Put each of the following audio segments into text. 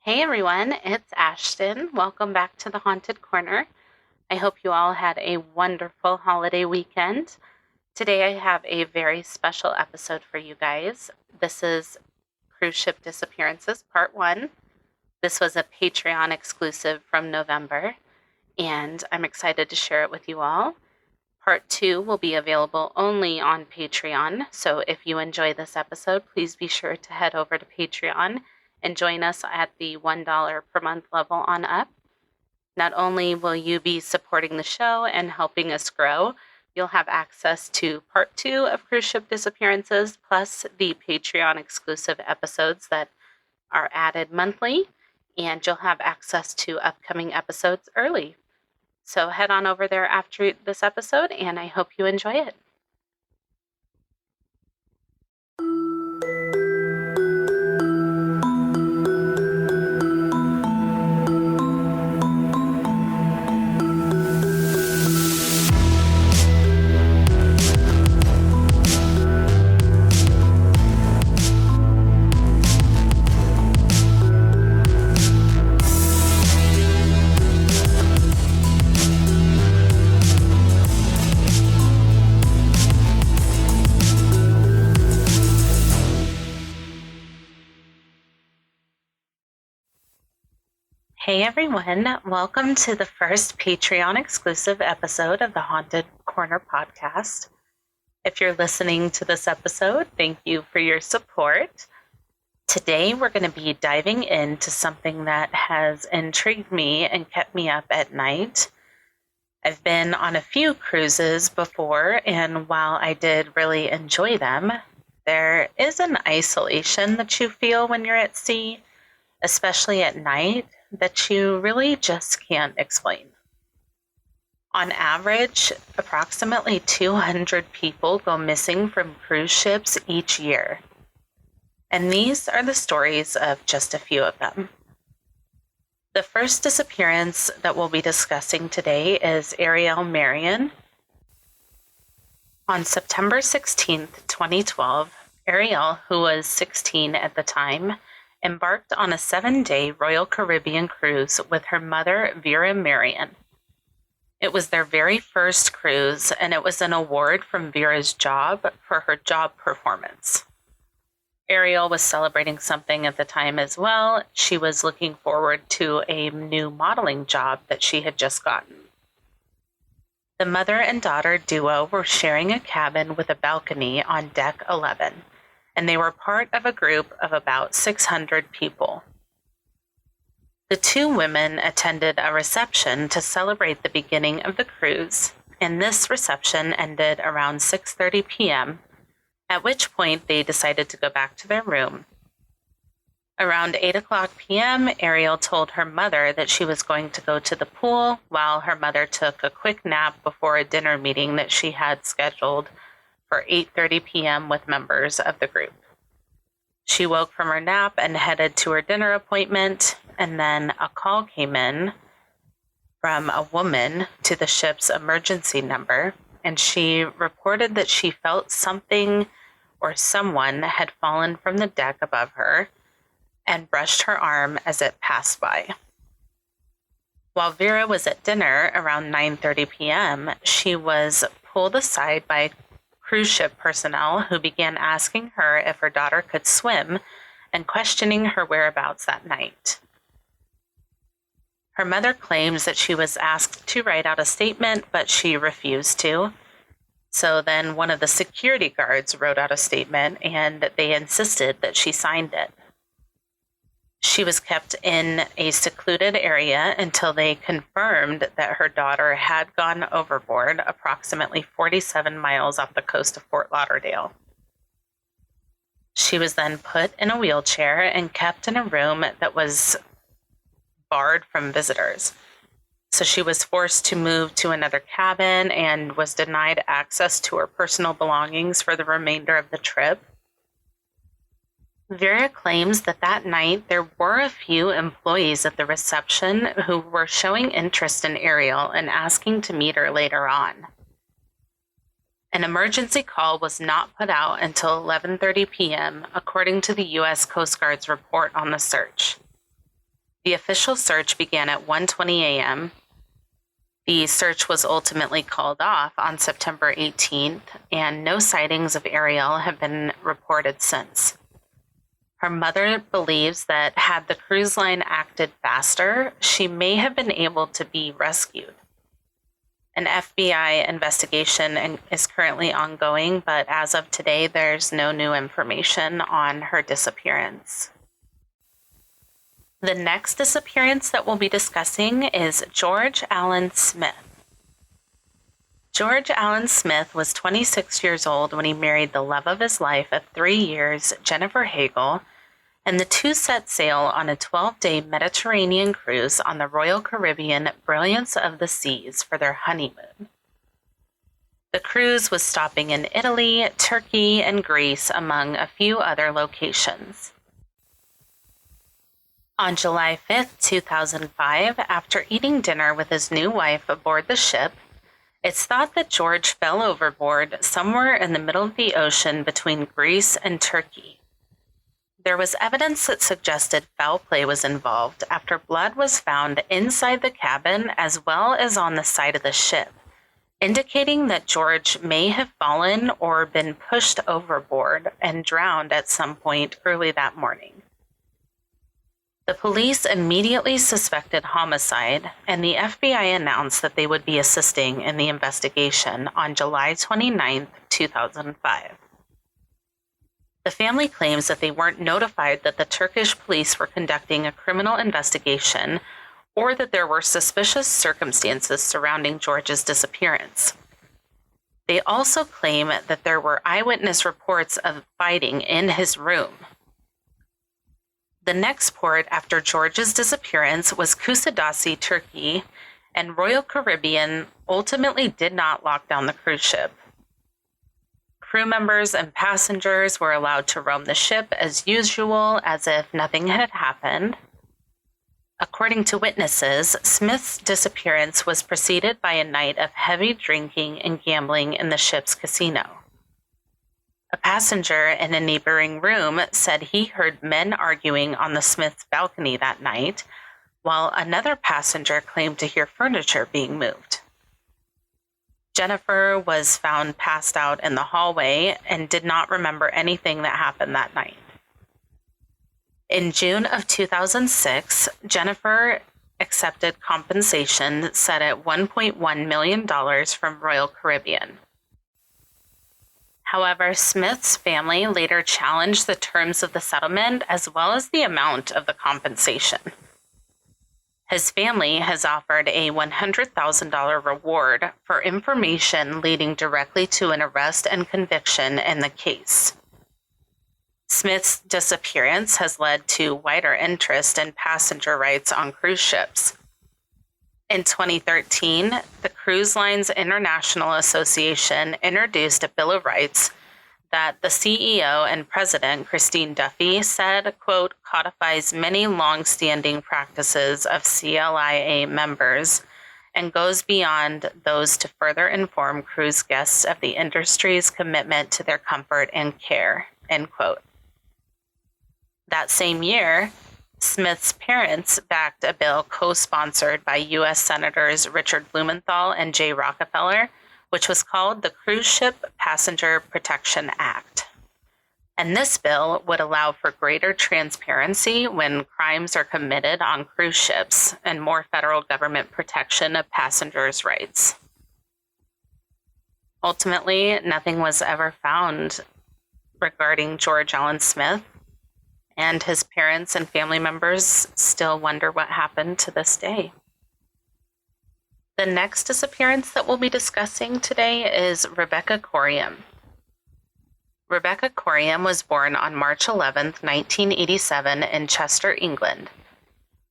Hey everyone, it's Ashton. Welcome back to the Haunted Corner. I hope you all had a wonderful holiday weekend. Today I have a very special episode for you guys. This is Cruise Ship Disappearances Part 1. This was a Patreon exclusive from November, and I'm excited to share it with you all. Part 2 will be available only on Patreon, so if you enjoy this episode, please be sure to head over to Patreon and join us at the $1 per month level on up. Not only will you be supporting the show and helping us grow, you'll have access to Part 2 of Cruise Ship Disappearances, plus the Patreon exclusive episodes that are added monthly, and you'll have access to upcoming episodes early. So head on over there after this episode, and I hope you enjoy it. Hey everyone, welcome to the first Patreon exclusive episode of the Haunted Corner podcast. If you're listening to this episode, thank you for your support. Today we're going to be diving into something that has intrigued me and kept me up at night. I've been on a few cruises before, and while I did really enjoy them, there is an isolation that you feel when you're at sea, especially at night, that you really just can't explain. On average, approximately 200 people go missing from cruise ships each year. And these are the stories of just a few of them. The first disappearance that we'll be discussing today is Ariel Marion. On September 16th, 2012, Ariel, who was 16 at the time, embarked on a 7-day Royal Caribbean cruise with her mother, Vera Marion. It was their very first cruise, and it was an award from Vera's job for her job performance. Ariel was celebrating something at the time as well. She was looking forward to a new modeling job that she had just gotten. The mother and daughter duo were sharing a cabin with a balcony on deck 11. And they were part of a group of about 600 people. The two women attended a reception to celebrate the beginning of the cruise, and this reception ended around 6:30 p.m., at which point they decided to go back to their room. Around 8 o'clock p.m., Ariel told her mother that she was going to go to the pool while her mother took a quick nap before a dinner meeting that she had scheduled for 8:30 p.m. with members of the group. She woke from her nap and headed to her dinner appointment, and then a call came in from a woman to the ship's emergency number, and she reported that she felt something or someone had fallen from the deck above her and brushed her arm as it passed by. While Vera was at dinner around 9:30 p.m., she was pulled aside by cruise ship personnel who began asking her if her daughter could swim and questioning her whereabouts that night. Her mother claims that she was asked to write out a statement, but she refused to. So then one of the security guards wrote out a statement, and they insisted that she signed it. She was kept in a secluded area until they confirmed that her daughter had gone overboard approximately 47 miles off the coast of Fort Lauderdale. She was then put in a wheelchair and kept in a room that was barred from visitors. So she was forced to move to another cabin and was denied access to her personal belongings for the remainder of the trip. Vera claims that that night there were a few employees at the reception who were showing interest in Ariel and asking to meet her later on. An emergency call was not put out until 11:30 p.m., according to the U.S. Coast Guard's report on the search. The official search began at 1:20 a.m. The search was ultimately called off on September 18th, and no sightings of Ariel have been reported since. Her mother believes that had the cruise line acted faster, she may have been able to be rescued. An FBI investigation is currently ongoing, but as of today, there's no new information on her disappearance. The next disappearance that we'll be discussing is George Allen Smith. George Allen Smith was 26 years old when he married the love of his life of 3 years, Jennifer Hagel, and the two set sail on a 12-day Mediterranean cruise on the Royal Caribbean Brilliance of the Seas for their honeymoon. The cruise was stopping in Italy, Turkey, and Greece, among a few other locations. On July 5, 2005, after eating dinner with his new wife aboard the ship, it's thought that George fell overboard somewhere in the middle of the ocean between Greece and Turkey. There was evidence that suggested foul play was involved after blood was found inside the cabin as well as on the side of the ship, indicating that George may have fallen or been pushed overboard and drowned at some point early that morning. The police immediately suspected homicide, and the FBI announced that they would be assisting in the investigation on July 29, 2005. The family claims that they weren't notified that the Turkish police were conducting a criminal investigation or that there were suspicious circumstances surrounding George's disappearance. They also claim that there were eyewitness reports of fighting in his room. The next port after George's disappearance was Kusadasi, Turkey, and Royal Caribbean ultimately did not lock down the cruise ship. Crew members and passengers were allowed to roam the ship as usual, as if nothing had happened. According to witnesses, Smith's disappearance was preceded by a night of heavy drinking and gambling in the ship's casino. A passenger in a neighboring room said he heard men arguing on the Smith's balcony that night, while another passenger claimed to hear furniture being moved. Jennifer was found passed out in the hallway and did not remember anything that happened that night. In June of 2006, Jennifer accepted compensation set at $1.1 million from Royal Caribbean. However, Smith's family later challenged the terms of the settlement as well as the amount of the compensation. His family has offered a $100,000 reward for information leading directly to an arrest and conviction in the case. Smith's disappearance has led to wider interest in passenger rights on cruise ships. In 2013, the Cruise Lines International Association introduced a Bill of Rights that the CEO and president, Christine Duffy, said, quote, codifies many long-standing practices of CLIA members and goes beyond those to further inform cruise guests of the industry's commitment to their comfort and care, end quote. That same year, Smith's parents backed a bill co-sponsored by U.S. Senators Richard Blumenthal and Jay Rockefeller, which was called the Cruise Ship Passenger Protection Act. And this bill would allow for greater transparency when crimes are committed on cruise ships and more federal government protection of passengers' rights. Ultimately, nothing was ever found regarding George Allen Smith, and his parents and family members still wonder what happened to this day. The next disappearance that we'll be discussing today is Rebecca Coriam. Rebecca Coriam was born on March 11, 1987 in Chester, England.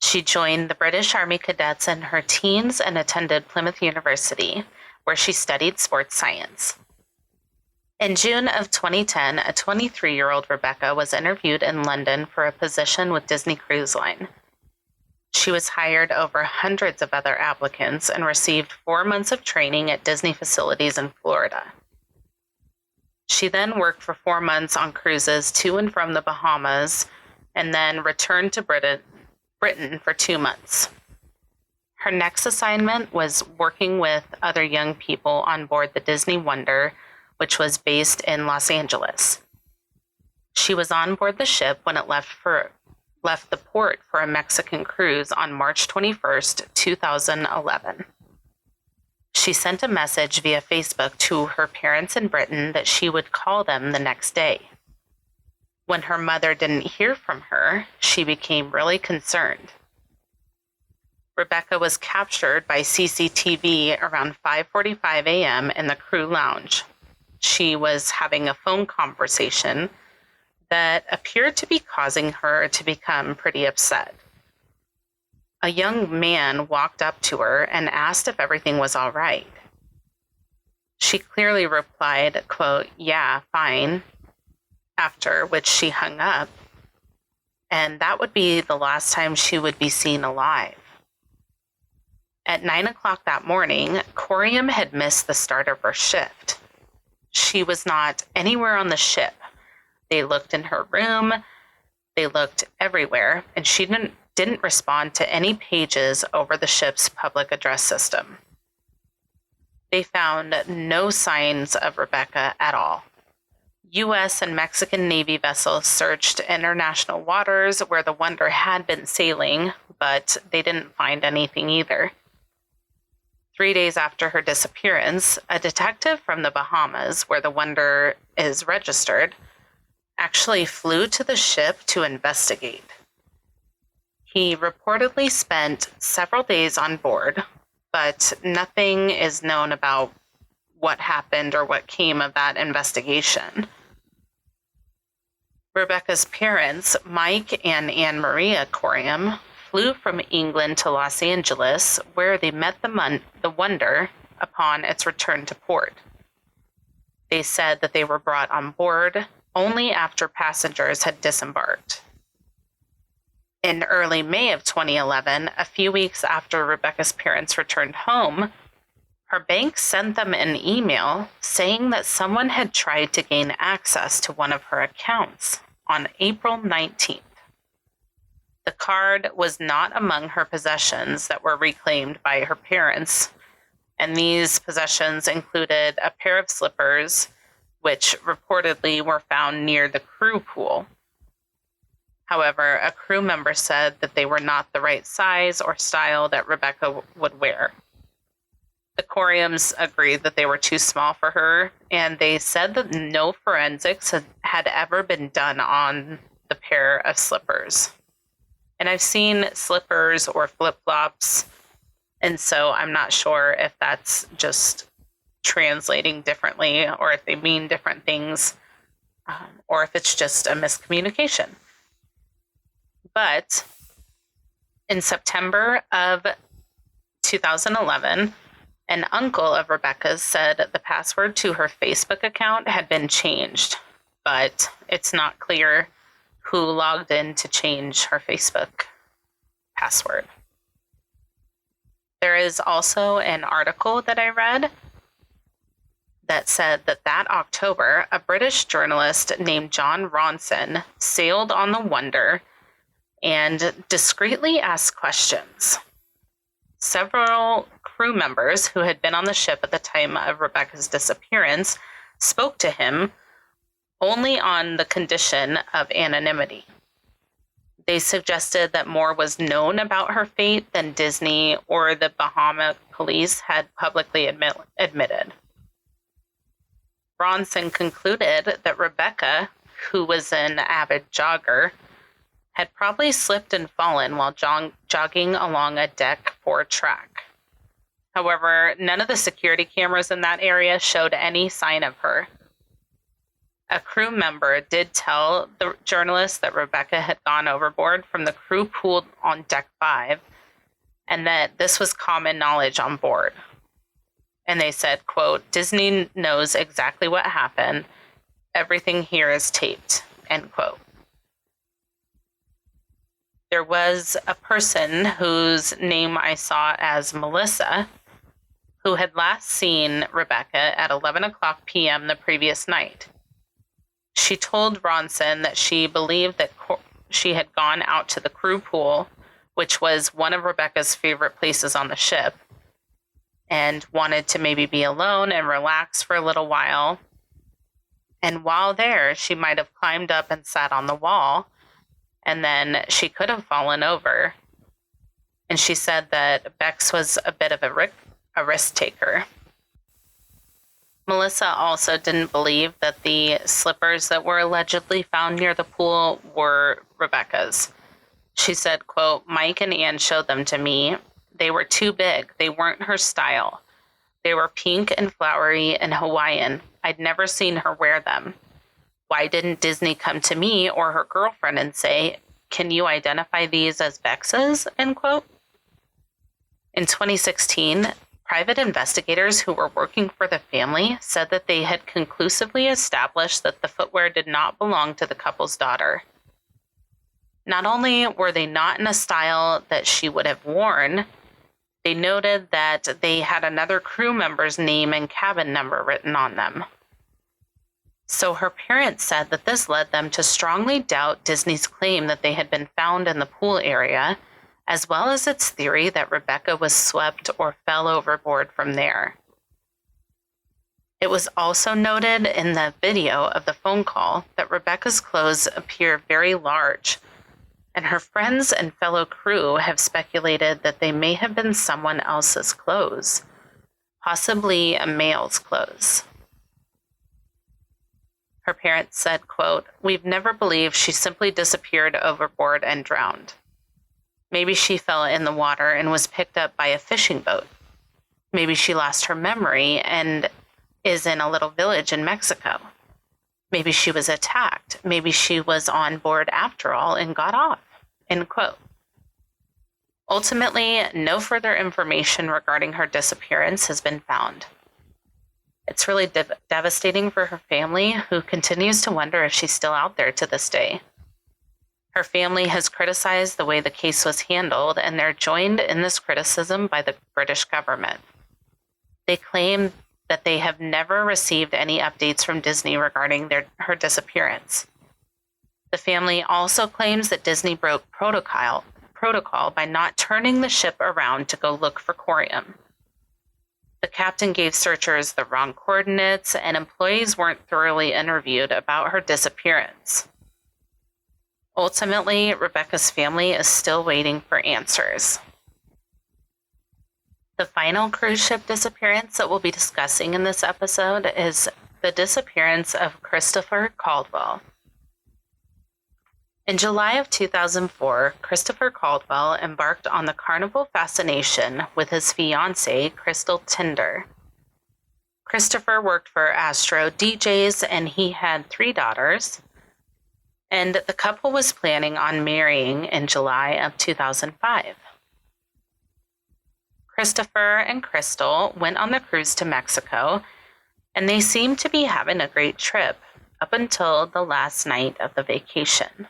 She joined the British Army Cadets in her teens and attended Plymouth University, where she studied sports science. In June of 2010, a 23-year-old Rebecca was interviewed in London for a position with Disney Cruise Line. She was hired over hundreds of other applicants and received 4 months of training at Disney facilities in Florida. She then worked for 4 months on cruises to and from the Bahamas and then returned to Britain Britain for 2 months. Her next assignment was working with other young people on board the Disney Wonder, which was based in Los Angeles. She was on board the ship when it left the port for a Mexican cruise on March 21st, 2011. She sent a message via Facebook to her parents in Britain that she would call them the next day. When her mother didn't hear from her, she became really concerned. Rebecca was captured by CCTV around 5:45 a.m. in the crew lounge. She was having a phone conversation that appeared to be causing her to become pretty upset. A young man walked up to her and asked if everything was all right. She clearly replied, quote, "Yeah, fine," after which she hung up, and that would be the last time she would be seen alive. At 9 o'clock that morning, Corium had missed the start of her shift. She was not anywhere on the ship. They looked in her room, they looked everywhere, and she didn't respond to any pages over the ship's public address system. They found no signs of Rebecca at all. U.S. and Mexican Navy vessels searched international waters where the Wonder had been sailing, but they didn't find anything either. 3 days after her disappearance, a detective from the Bahamas, where the Wonder is registered, actually flew to the ship to investigate. He reportedly spent several days on board, but nothing is known about what happened or what came of that investigation. Rebecca's parents, Mike and Anne Maria Corium, flew from England to Los Angeles, where they met the Wonder upon its return to port. They said that they were brought on board only after passengers had disembarked. In early May of 2011, a few weeks after Rebecca's parents returned home, her bank sent them an email saying that someone had tried to gain access to one of her accounts on April 19th. The card was not among her possessions that were reclaimed by her parents, and these possessions included a pair of slippers, which reportedly were found near the crew pool. However, a crew member said that they were not the right size or style that Rebecca would wear. The Coriums agreed that they were too small for her, and they said that no forensics had ever been done on the pair of slippers. And I've seen slippers or flip-flops, and so I'm not sure if that's just translating differently or if they mean different things, or if it's just a miscommunication. But in September of 2011, an uncle of Rebecca's said the password to her Facebook account had been changed, but it's not clear who logged in to change her Facebook password. There is also an article that I read that said that October, a British journalist named John Ronson sailed on the Wonder and discreetly asked questions. Several crew members who had been on the ship at the time of Rebecca's disappearance spoke to him only on the condition of anonymity. They suggested that more was known about her fate than Disney or the Bahama police had publicly admitted. Bronson concluded that Rebecca, who was an avid jogger, had probably slipped and fallen while jogging along a deck 4 track. However, none of the security cameras in that area showed any sign of her. A crew member did tell the journalist that Rebecca had gone overboard from the crew pool on deck 5, and that this was common knowledge on board. And they said, quote, "Disney knows exactly what happened. Everything here is taped," end quote. There was a person whose name I saw as Melissa, who had last seen Rebecca at 11 o'clock p.m. the previous night. She told Ronson that she believed that she had gone out to the crew pool which was one of Rebecca's favorite places on the ship, and wanted to maybe be alone and relax for a little while. And while there, she might have climbed up and sat on the wall, and then she could have fallen over. And she said that Bex was a bit of a risk taker. Melissa also didn't believe that the slippers that were allegedly found near the pool were Rebecca's. She said, quote, "Mike and Ann showed them to me. They were too big. They weren't her style. They were pink and flowery and Hawaiian. I'd never seen her wear them. Why didn't Disney come to me or her girlfriend and say, 'Can you identify these as Bex's?'" End quote. In 2016, private investigators who were working for the family said that they had conclusively established that the footwear did not belong to the couple's daughter. Not only were they not in a style that she would have worn, they noted that they had another crew member's name and cabin number written on them. So her parents said that this led them to strongly doubt Disney's claim that they had been found in the pool area, as well as its theory that Rebecca was swept or fell overboard from there. It was also noted in the video of the phone call that Rebecca's clothes appear very large, and her friends and fellow crew have speculated that they may have been someone else's clothes, possibly a male's clothes. Her parents said, quote, "We've never believed she simply disappeared overboard and drowned. Maybe she fell in the water and was picked up by a fishing boat. Maybe she lost her memory and is in a little village in Mexico. Maybe she was attacked. Maybe she was on board after all and got off." End quote. Ultimately, no further information regarding her disappearance has been found. It's really devastating for her family, who continues to wonder if she's still out there to this day. Her family has criticized the way the case was handled, and they're joined in this criticism by the British government. They claim that they have never received any updates from Disney regarding her disappearance. The family also claims that Disney broke protocol by not turning the ship around to go look for Corium. The captain gave searchers the wrong coordinates, and employees weren't thoroughly interviewed about her disappearance. Ultimately, Rebecca's family is still waiting for answers. The final cruise ship disappearance that we'll be discussing in this episode is the disappearance of Christopher Caldwell. In July of 2004, Christopher Caldwell embarked on the Carnival fascination with his fiancée, Crystal Tinder. Christopher worked for Astro DJs, and he had 3 daughters, and the couple was planning on marrying in July of 2005. Christopher and Crystal went on the cruise to Mexico, and they seemed to be having a great trip up until the last night of the vacation.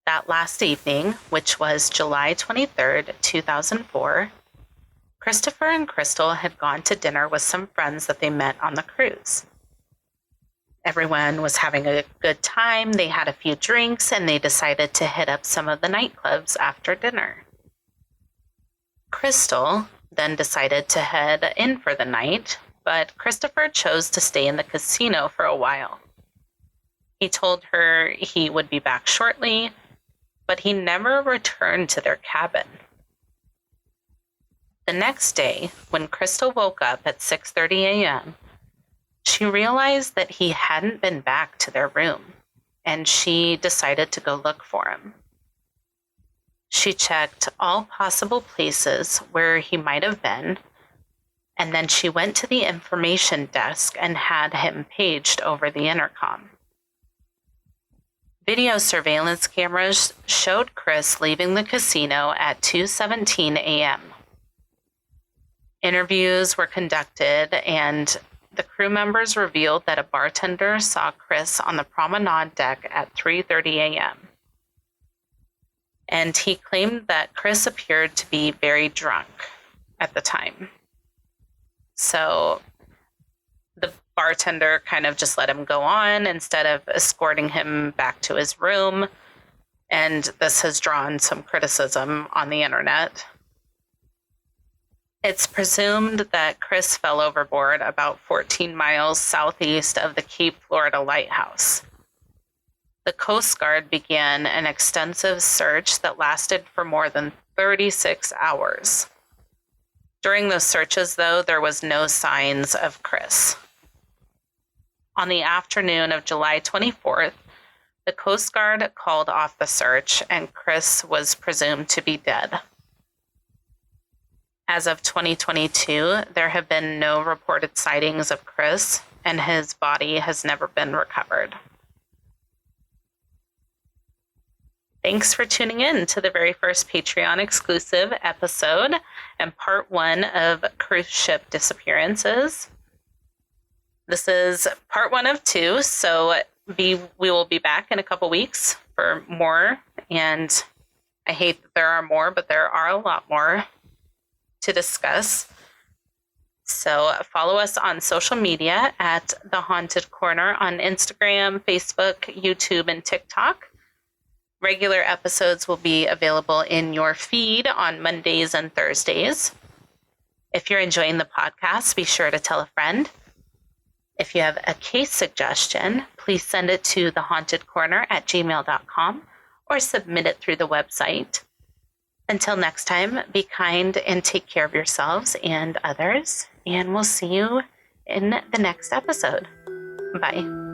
That last evening, which was July 23rd, 2004, Christopher and Crystal had gone to dinner with some friends that they met on the cruise. Everyone was having a good time. They had a few drinks, and they decided to hit up some of the nightclubs after dinner. Crystal then decided to head in for the night, but Christopher chose to stay in the casino for a while. He told her he would be back shortly, but he never returned to their cabin. The next day, when Crystal woke up at 6:30 a.m., she realized that he hadn't been back to their room, and she decided to go look for him. She checked all possible places where he might have been, and then she went to the information desk and had him paged over the intercom. Video surveillance cameras showed Chris leaving the casino at 2:17 a.m. Interviews were conducted, and the crew members revealed that a bartender saw Chris on the promenade deck at 3:30 a.m. And he claimed that Chris appeared to be very drunk at the time. So the bartender kind of just let him go on instead of escorting him back to his room. and this has drawn some criticism on the internet. It's presumed that Chris fell overboard about 14 miles southeast of the Cape Florida lighthouse. The Coast Guard began an extensive search that lasted for more than 36 hours. During those searches, though, there was no signs of Chris. On the afternoon of July 24th, the Coast Guard called off the search, and Chris was presumed to be dead. As of 2022, there have been no reported sightings of Chris, and his body has never been recovered. Thanks for tuning in to the very first Patreon exclusive episode and part 1 of Cruise Ship Disappearances. This is part 1 of 2, so we will be back in a couple weeks for more, and I hate that there are more, but there are a lot more to discuss. So follow us on social media at The Haunted Corner on Instagram, Facebook, YouTube, and TikTok. Regular episodes will be available in your feed on Mondays and Thursdays. If you're enjoying the podcast, be sure to tell a friend. If you have a case suggestion, please send it to thehauntedcorner@gmail.com or submit it through the website. Until next time, be kind and take care of yourselves and others, and we'll see you in the next episode. Bye.